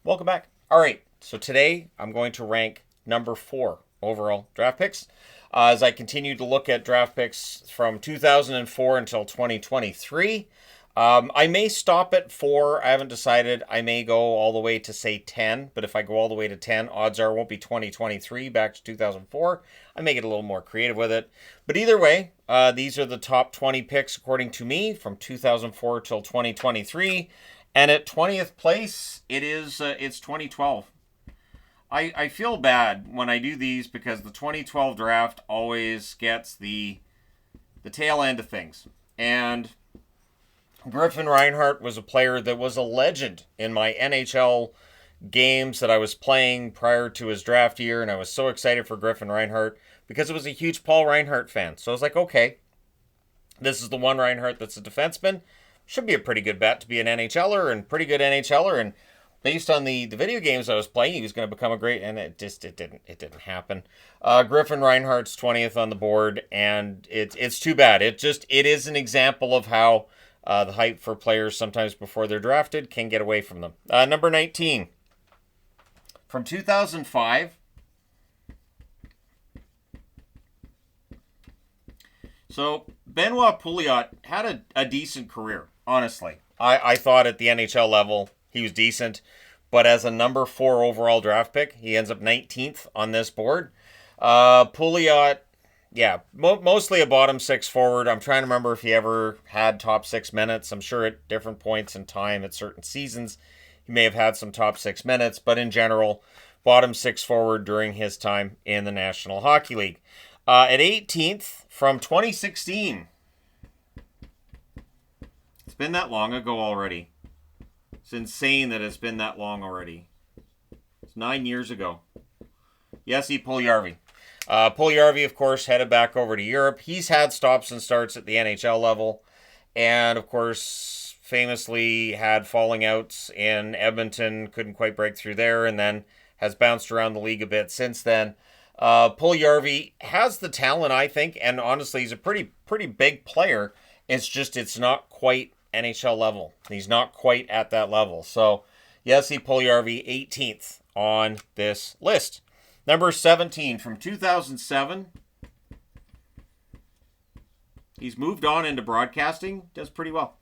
Welcome back. All right, so today I'm going to rank number 4 overall draft picks. As I continue to look at draft picks from 2004 until 2023, I may stop at 4. I haven't decided. I may go all the way to, say, 10. But if I go all the way to 10, odds are it won't be 2023 back to 2004. I may get a little more creative with it. But either way, these are the top 20 picks, according to me, from 2004 till 2023. And at 20th place, it's 2012. I feel bad when I do these because the 2012 draft always gets the tail end of things. And Griffin Reinhart was a player that was a legend in my NHL games that I was playing prior to his draft year, and I was so excited for Griffin Reinhart because I was a huge Paul Reinhart fan. So I was like, okay, this is the one Reinhart that's a defenseman. Should be a pretty good bet to be an NHLer and pretty good NHLer. And based on the video games I was playing, he was going to become a great, and it didn't happen. Griffin Reinhart's 20th on the board, and it's too bad. It is an example of how the hype for players sometimes before they're drafted can get away from them. Number 19. From 2005. So, Benoit Pouliot had a decent career, honestly. I thought at the NHL level he was decent, but as a number 4 overall draft pick, he ends up 19th on this board. Pouliot, yeah, mostly a bottom 6 forward. I'm trying to remember if he ever had top 6 minutes. I'm sure at different points in time at certain seasons, he may have had some top 6 minutes, but in general, bottom 6 forward during his time in the National Hockey League. At 18th, from 2016. It's been that long ago already. It's insane that it's been that long already. It's 9 years ago. Jesse Puljujarvi. Puljujarvi, of course, headed back over to Europe. He's had stops and starts at the NHL level. And, of course, famously had falling outs in Edmonton. Couldn't quite break through there. And then has bounced around the league a bit since then. Puljujarvi has the talent, I think, and honestly, he's a pretty big player. It's not quite NHL level. He's not quite at that level. So, Jesse Puljujarvi, 18th on this list. Number 17, from 2007. He's moved on into broadcasting. Does pretty well.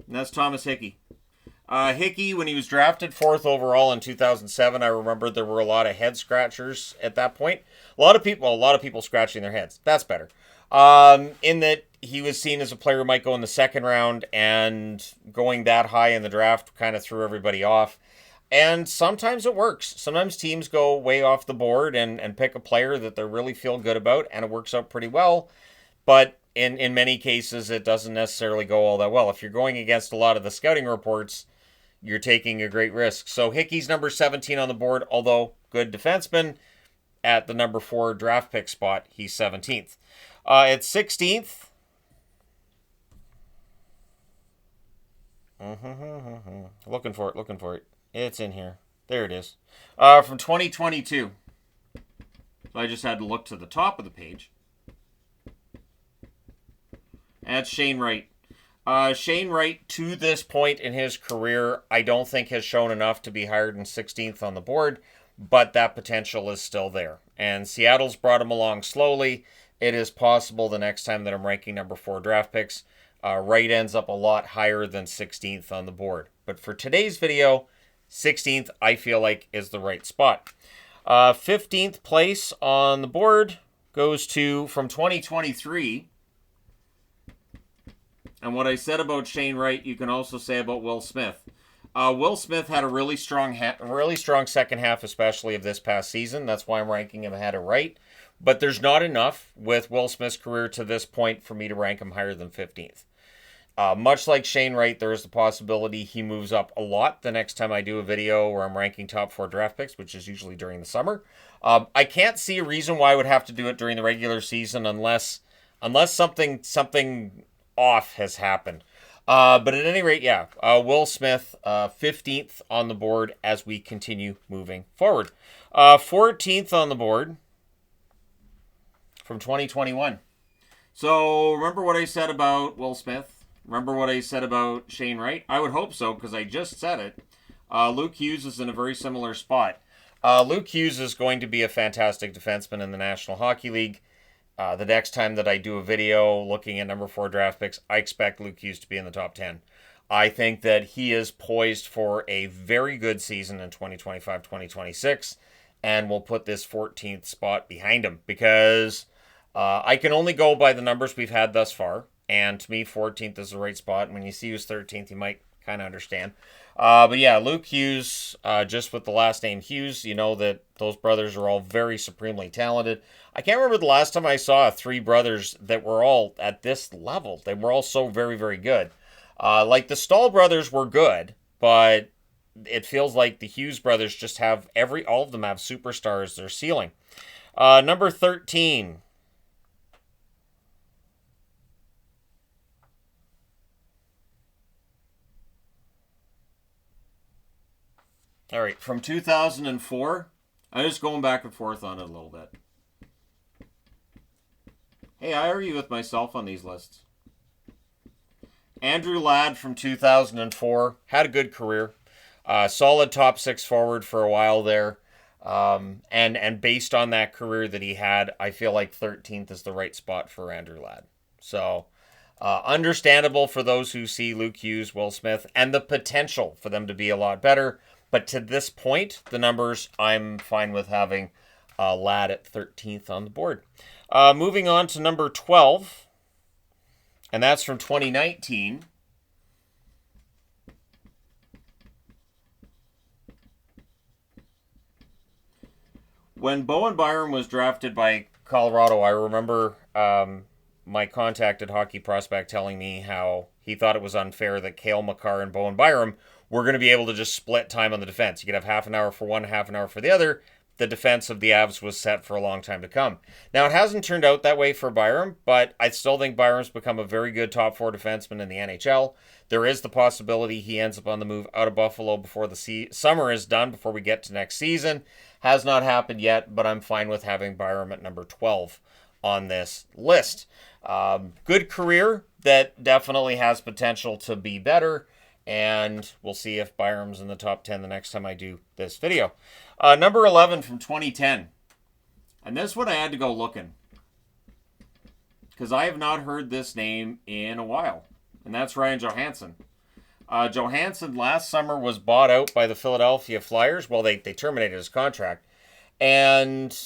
And that's Thomas Hickey. Hickey, when he was drafted 4th overall in 2007, I remember there were a lot of head scratchers at that point. A lot of people scratching their heads. That's better. In that he was seen as a player who might go in the 2nd round, and going that high in the draft kind of threw everybody off. And sometimes it works. Sometimes teams go way off the board and pick a player that they really feel good about, and it works out pretty well. But in many cases, it doesn't necessarily go all that well. If you're going against a lot of the scouting reports, you're taking a great risk. So Hickey's number 17 on the board, although good defenseman. At the number 4 draft pick spot, he's 17th. At 16th. Looking for it. It's in here. There it is. From 2022. So I just had to look to the top of the page. That's Shane Wright. Shane Wright, to this point in his career, I don't think has shown enough to be higher than 16th on the board, but that potential is still there. And Seattle's brought him along slowly. It is possible the next time that I'm ranking number 4 draft picks, Wright ends up a lot higher than 16th on the board. But for today's video, 16th I feel like is the right spot. 15th place on the board goes to, from 2023... And what I said about Shane Wright, you can also say about Will Smith. Will Smith had a really strong second half, especially of this past season. That's why I'm ranking him ahead of Wright. But there's not enough with Will Smith's career to this point for me to rank him higher than 15th. Much like Shane Wright, there is the possibility he moves up a lot the next time I do a video where I'm ranking top 4 draft picks, which is usually during the summer. I can't see a reason why I would have to do it during the regular season unless something off has happened. But at any rate, yeah, Will Smith, 15th on the board as we continue moving forward. 14th on the board from 2021. So remember what I said about Will Smith? Remember what I said about Shane Wright? I would hope so, because I just said it. Luke Hughes is in a very similar spot. Luke Hughes is going to be a fantastic defenseman in the National Hockey League. The next time that I do a video looking at number 4 draft picks, I expect Luke Hughes to be in the top 10. I think that he is poised for a very good season in 2025-2026, and we'll put this 14th spot behind him because I can only go by the numbers we've had thus far, and to me, 14th is the right spot. And when you see who's 13th, you might kind of understand. But yeah, Luke Hughes, just with the last name Hughes, you know that those brothers are all very supremely talented. I can't remember the last time I saw 3 brothers that were all at this level. They were all so very, very good. Like the Stahl brothers were good, but it feels like the Hughes brothers just have all of them have superstars their ceiling. Number 13. All right, from 2004, I'm just going back and forth on it a little bit. Hey, I argue with myself on these lists. Andrew Ladd from 2004 had a good career. Solid top 6 forward for a while there. And based on that career that he had, I feel like 13th is the right spot for Andrew Ladd. So, understandable for those who see Luke Hughes, Will Smith, and the potential for them to be a lot better. But to this point, the numbers, I'm fine with having Ladd at 13th on the board. Moving on to number 12. And that's from 2019. When Bowen Byram was drafted by Colorado, I remember my contact at Hockey Prospect telling me how he thought it was unfair that Cale Makar and Bowen Byram were going to be able to just split time on the defense. You could have half an hour for one, half an hour for the other. The defense of the Avs was set for a long time to come. Now, it hasn't turned out that way for Byram, but I still think Byram's become a very good top 4 defenseman in the NHL. There is the possibility he ends up on the move out of Buffalo before the summer is done, before we get to next season. Has not happened yet, but I'm fine with having Byram at number 12 on this list. Good career that definitely has potential to be better, and we'll see if Byram's in the top 10 the next time I do this video. Number 11 from 2010. And this one I had to go looking, because I have not heard this name in a while. And that's Ryan Johansson. Johansson last summer was bought out by the Philadelphia Flyers. Well, they terminated his contract. And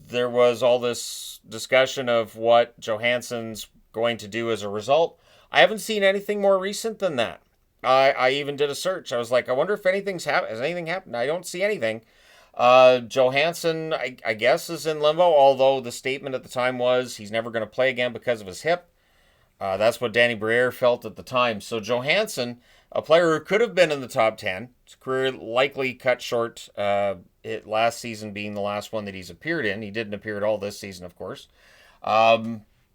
there was all this discussion of what Johansson's going to do as a result. I haven't seen anything more recent than that. I even did a search. I was like, I wonder if anything's happened. Has anything happened? I don't see anything. Johansson, I guess, is in limbo, although the statement at the time was he's never going to play again because of his hip. That's what Danny Briere felt at the time. So Johansson, a player who could have been in the top 10, his career likely cut short, last season being the last one that he's appeared in. He didn't appear at all this season, of course.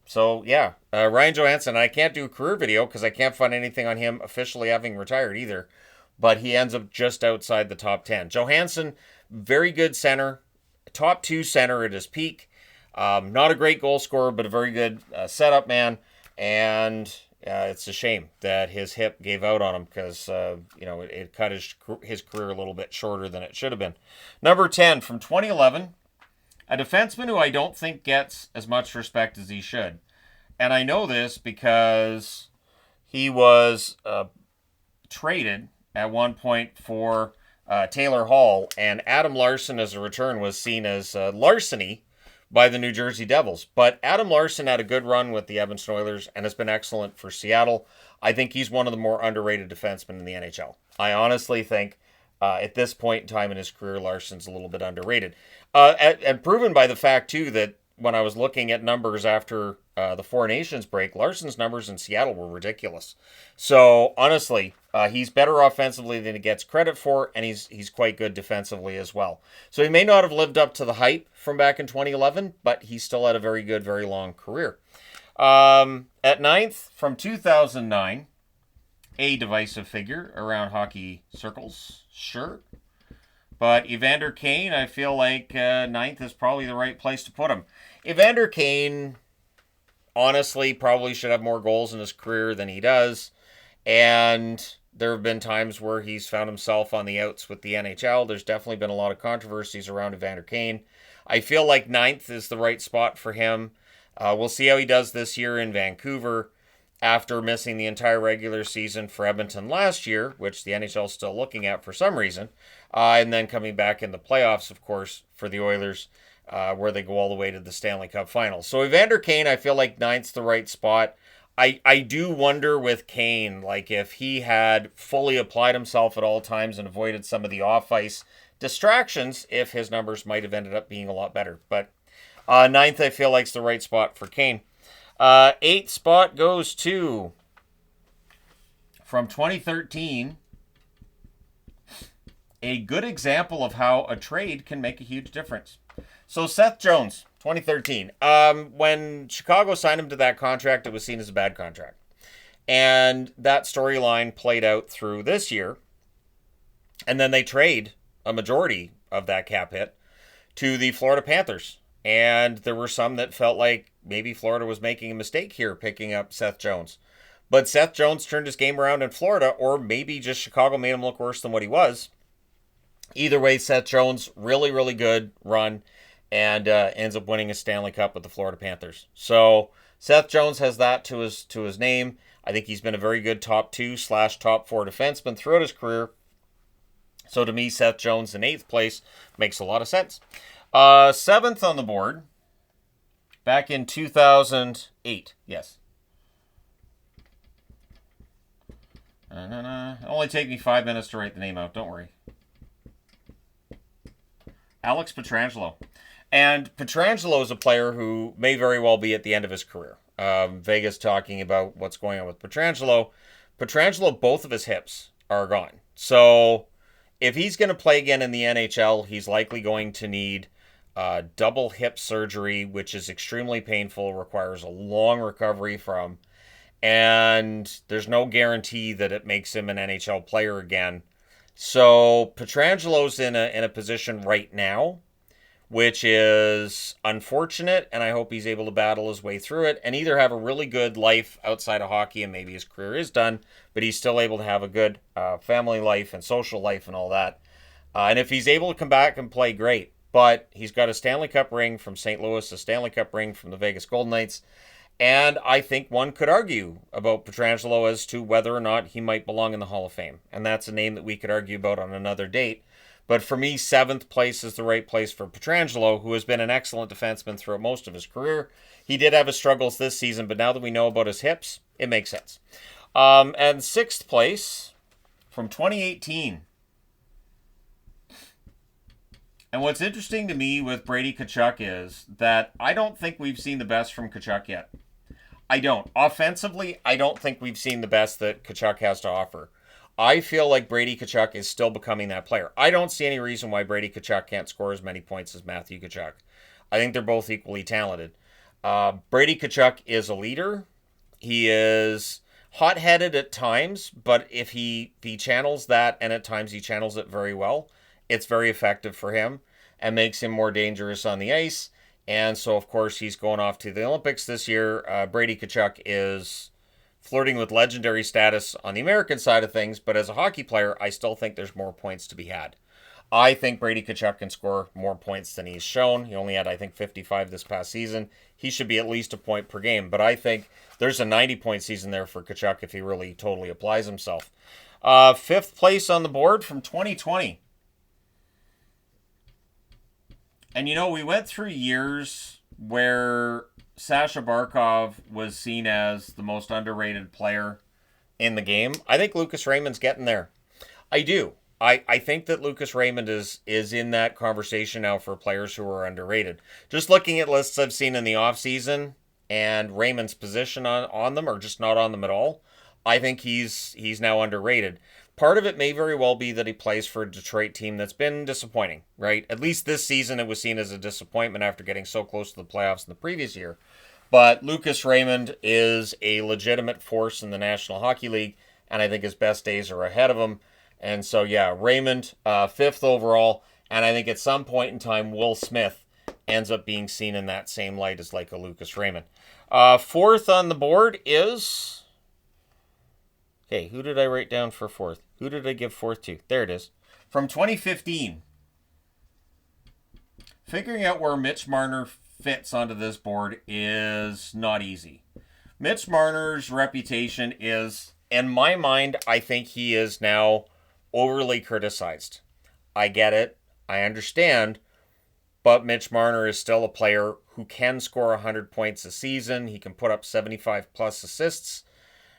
So, yeah, Ryan Johansson, I can't do a career video because I can't find anything on him officially having retired either. But he ends up just outside the top 10. Johansson, very good center, top 2 center at his peak. Not a great goal scorer, but a very good setup man. And it's a shame that his hip gave out on him because, it cut his career a little bit shorter than it should have been. Number 10 from 2011. A defenseman who I don't think gets as much respect as he should. And I know this because he was traded at one point for Taylor Hall, and Adam Larson as a return was seen as larceny by the New Jersey Devils. But Adam Larson had a good run with the Edmonton Oilers and has been excellent for Seattle. I think he's one of the more underrated defensemen in the NHL. I honestly think at this point in time in his career, Larson's a little bit underrated. And proven by the fact, too, that when I was looking at numbers after the Four Nations break, Larson's numbers in Seattle were ridiculous. So, honestly, he's better offensively than he gets credit for, and he's quite good defensively as well. So he may not have lived up to the hype from back in 2011, but he still had a very good, very long career. At 9th, from 2009, a divisive figure around hockey circles, sure. But Evander Kane, I feel like 9th is probably the right place to put him. Evander Kane, honestly, probably should have more goals in his career than he does. And there have been times where he's found himself on the outs with the NHL. There's definitely been a lot of controversies around Evander Kane. I feel like ninth is the right spot for him. We'll see how he does this year in Vancouver after missing the entire regular season for Edmonton last year, which the NHL is still looking at for some reason, and then coming back in the playoffs, of course, for the Oilers, where they go all the way to the Stanley Cup Finals. So Evander Kane, I feel like ninth's the right spot. I do wonder with Kane, like if he had fully applied himself at all times and avoided some of the off-ice distractions, if his numbers might have ended up being a lot better. But ninth, I feel like is the right spot for Kane. Eighth spot goes to, from 2013, a good example of how a trade can make a huge difference. So Seth Jones, 2013. When Chicago signed him to that contract, it was seen as a bad contract. And that storyline played out through this year. And then they trade a majority of that cap hit to the Florida Panthers. And there were some that felt like maybe Florida was making a mistake here picking up Seth Jones. But Seth Jones turned his game around in Florida, or maybe just Chicago made him look worse than what he was. Either way, Seth Jones, really, really good run, and ends up winning a Stanley Cup with the Florida Panthers. So Seth Jones has that to his name. I think he's been a very good top 2/top 4 defenseman throughout his career. So to me, Seth Jones in 8th place makes a lot of sense. 7th on the board, back in 2008. Yes. It'll only take me 5 minutes to write the name out. Don't worry. Alex Pietrangelo. And Pietrangelo is a player who may very well be at the end of his career. Vegas talking about what's going on with Pietrangelo. Pietrangelo, both of his hips are gone. So if he's going to play again in the NHL, he's likely going to need double hip surgery, which is extremely painful, requires a long recovery from, and there's no guarantee that it makes him an NHL player again. So Pietrangelo's in a position right now, which is unfortunate, and I hope he's able to battle his way through it and either have a really good life outside of hockey, and maybe his career is done, but he's still able to have a good family life and social life and all that. And if he's able to come back and play, great. But he's got a Stanley Cup ring from St. Louis, a Stanley Cup ring from the Vegas Golden Knights. And I think one could argue about Pietrangelo as to whether or not he might belong in the Hall of Fame. And that's a name that we could argue about on another date. But for me, 7th place is the right place for Pietrangelo, who has been an excellent defenseman throughout most of his career. He did have his struggles this season, but now that we know about his hips, it makes sense. And 6th place from 2018. And what's interesting to me with Brady Tkachuk is that I don't think we've seen the best from Tkachuk yet. I don't. Offensively, I don't think we've seen the best that Tkachuk has to offer. I feel like Brady Tkachuk is still becoming that player. I don't see any reason why Brady Tkachuk can't score as many points as Matthew Tkachuk. I think they're both equally talented. Brady Tkachuk is a leader. He is hot-headed at times, but if he channels that, and at times he channels it very well, it's very effective for him and makes him more dangerous on the ice. And so, of course, he's going off to the Olympics this year. Brady Tkachuk is flirting with legendary status on the American side of things, but as a hockey player, I still think there's more points to be had. I think Brady Tkachuk can score more points than he's shown. He only had, I think, 55 this past season. He should be at least a point per game, but I think there's a 90-point season there for Tkachuk if he really totally applies himself. 5th place on the board from 2020. And, you know, we went through years where Sasha Barkov was seen as the most underrated player in the game. I think Lucas Raymond's getting there. I do. I think that Lucas Raymond is in that conversation now for players who are underrated. Just looking at lists I've seen in the offseason and Raymond's position on them, or just not on them at all, I think he's now underrated. Part of it may very well be that he plays for a Detroit team that's been disappointing, right? At least this season it was seen as a disappointment after getting so close to the playoffs in the previous year. But Lucas Raymond is a legitimate force in the National Hockey League, and I think his best days are ahead of him. And so, yeah, Raymond, 5th overall, and I think at some point in time, Will Smith ends up being seen in that same light as like a Lucas Raymond. 4th on the board is... Okay, who did I write down for fourth? Who did I give fourth to? There it is. From 2015. Figuring out where Mitch Marner fits onto this board is not easy. Mitch Marner's reputation is, in my mind, I think he is now overly criticized. I get it. I understand. But Mitch Marner is still a player who can score 100 points a season. He can put up 75 plus assists.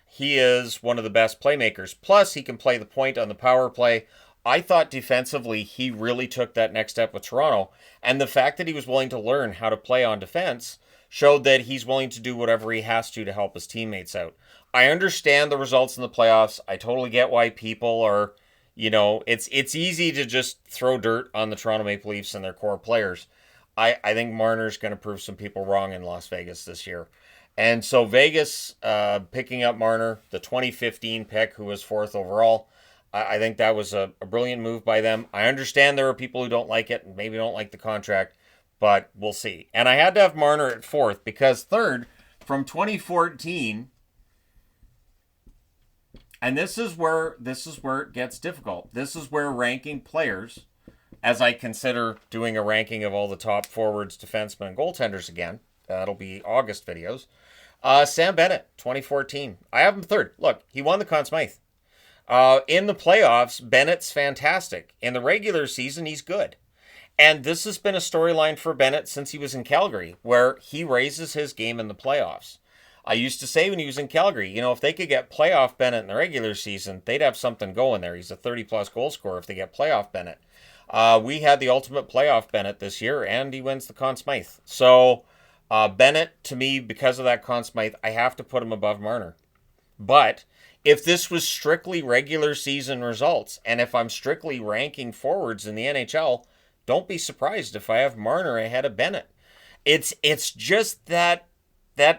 He is one of the best playmakers. Plus, he can play the point on the power play. I thought defensively he really took that next step with Toronto. And the fact that he was willing to learn how to play on defense showed that he's willing to do whatever he has to help his teammates out. I understand the results in the playoffs. I totally get why people are, it's easy to just throw dirt on the Toronto Maple Leafs and their core players. I think Marner's going to prove some people wrong in Las Vegas this year. And so Vegas picking up Marner, the 2015 pick, who was fourth overall, I think that was a brilliant move by them. I understand there are people who don't like it and maybe don't like the contract, but we'll see. And I had to have Marner at fourth because third, from 2014, and this is where it gets difficult. This is where ranking players, as I consider doing a ranking of all the top forwards, defensemen, and goaltenders again. That'll be August videos. Sam Bennett, 2014. I have him third. Look, he won the Conn Smythe. In the playoffs, Bennett's fantastic. In the regular season, he's good. And this has been a storyline for Bennett since he was in Calgary, where he raises his game in the playoffs. I used to say when he was in Calgary, if they could get playoff Bennett in the regular season, they'd have something going there. He's a 30-plus goal scorer if they get playoff Bennett. We had the ultimate playoff Bennett this year, and he wins the Conn Smythe. So Bennett, to me, because of that Conn Smythe, I have to put him above Marner. But if this was strictly regular season results, and if I'm strictly ranking forwards in the NHL, don't be surprised if I have Marner ahead of Bennett. It's just that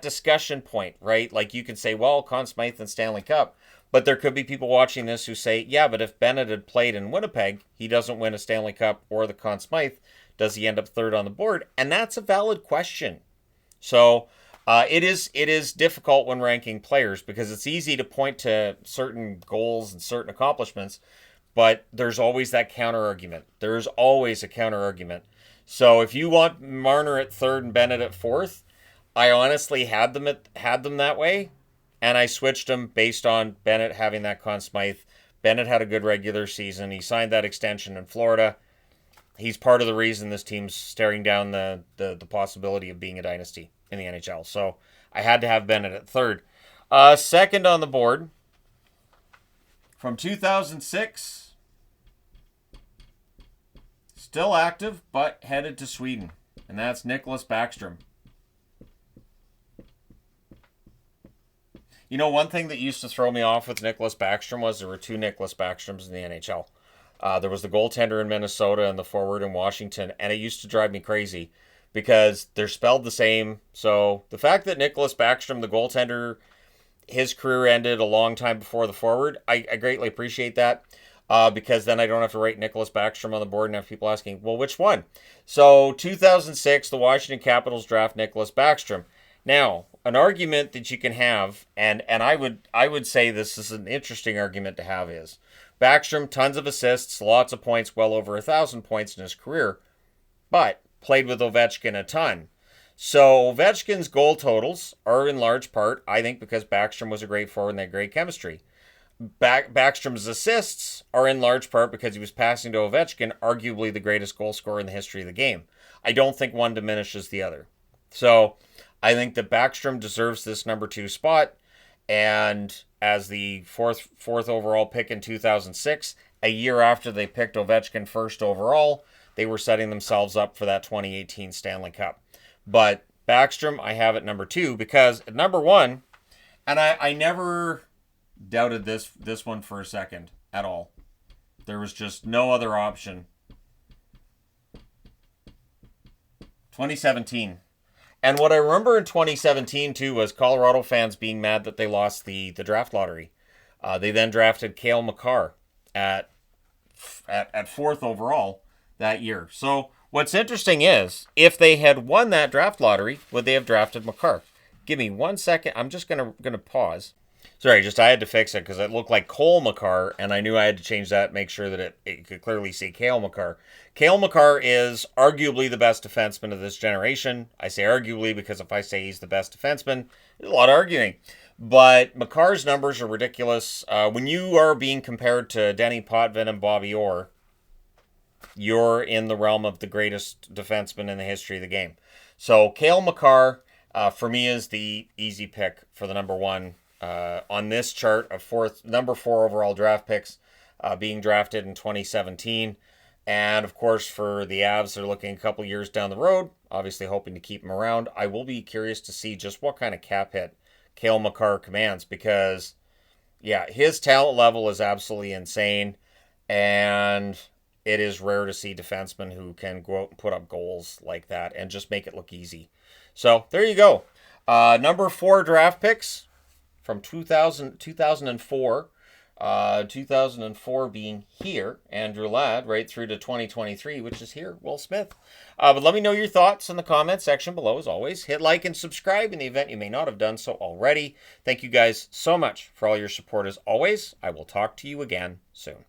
discussion point, right? Like you could say, well, Conn Smythe and Stanley Cup, but there could be people watching this who say, yeah, but if Bennett had played in Winnipeg, he doesn't win a Stanley Cup or the Conn Smythe. Does he end up third on the board? And that's a valid question. So it is difficult when ranking players because it's easy to point to certain goals and certain accomplishments, but there's always that counter argument. There's always a counter argument. So if you want Marner at third and Bennett at fourth, I honestly had them that way, and I switched them based on Bennett having that Conn Smythe. Bennett had a good regular season. He signed that extension in Florida. He's part of the reason this team's staring down the possibility of being a dynasty in the NHL. So I had to have Bennett at third. Second on the board, from 2006, still active, but headed to Sweden. And that's Nicklas Backstrom. One thing that used to throw me off with Nicklas Backstrom was there were two Nicklas Backstroms in the NHL. There was the goaltender in Minnesota and the forward in Washington, and it used to drive me crazy because they're spelled the same. So the fact that Nicklas Backstrom, the goaltender, his career ended a long time before the forward, I greatly appreciate that because then I don't have to write Nicklas Backstrom on the board and have people asking, well, which one? So 2006, the Washington Capitals draft Nicklas Backstrom. Now, an argument that you can have, and I would say this is an interesting argument to have, is Backstrom, tons of assists, lots of points, well over 1,000 points in his career, but played with Ovechkin a ton. So Ovechkin's goal totals are in large part, I think, because Backstrom was a great forward and they had great chemistry. Backstrom's assists are in large part because he was passing to Ovechkin, arguably the greatest goal scorer in the history of the game. I don't think one diminishes the other. So I think that Backstrom deserves this number 2 spot. And as the fourth overall pick in 2006, a year after they picked Ovechkin first overall, they were setting themselves up for that 2018 Stanley Cup. But Backstrom, I have at number 2 because at number 1, and I never doubted this one for a second at all. There was just no other option. 2017. And what I remember in 2017, too, was Colorado fans being mad that they lost the draft lottery. They then drafted Cale Makar at 4th overall that year. So what's interesting is, if they had won that draft lottery, would they have drafted Makar? Give me 1 second. I'm just gonna pause. Sorry, just I had to fix it because it looked like Cole Makar, and I knew I had to change that, make sure that it could clearly see Cale Makar. Cale Makar is arguably the best defenseman of this generation. I say arguably because if I say he's the best defenseman, there's a lot of arguing. But Makar's numbers are ridiculous. When you are being compared to Denny Potvin and Bobby Orr, you're in the realm of the greatest defenseman in the history of the game. So Cale Makar, for me, is the easy pick for the number one on this chart of number 4 overall draft picks being drafted in 2017. And of course, for the Avs, they're looking a couple years down the road, obviously hoping to keep him around. I will be curious to see just what kind of cap hit Cale Makar commands because, yeah, his talent level is absolutely insane. And it is rare to see defensemen who can go out and put up goals like that and just make it look easy. So there you go. Number 4 draft picks from 2004. 2004 being here, Andrew Ladd, right through to 2023, which is here, Will Smith. But let me know your thoughts in the comment section below, as always. Hit like and subscribe in the event you may not have done so already. Thank you guys so much for all your support as always. I will talk to you again soon.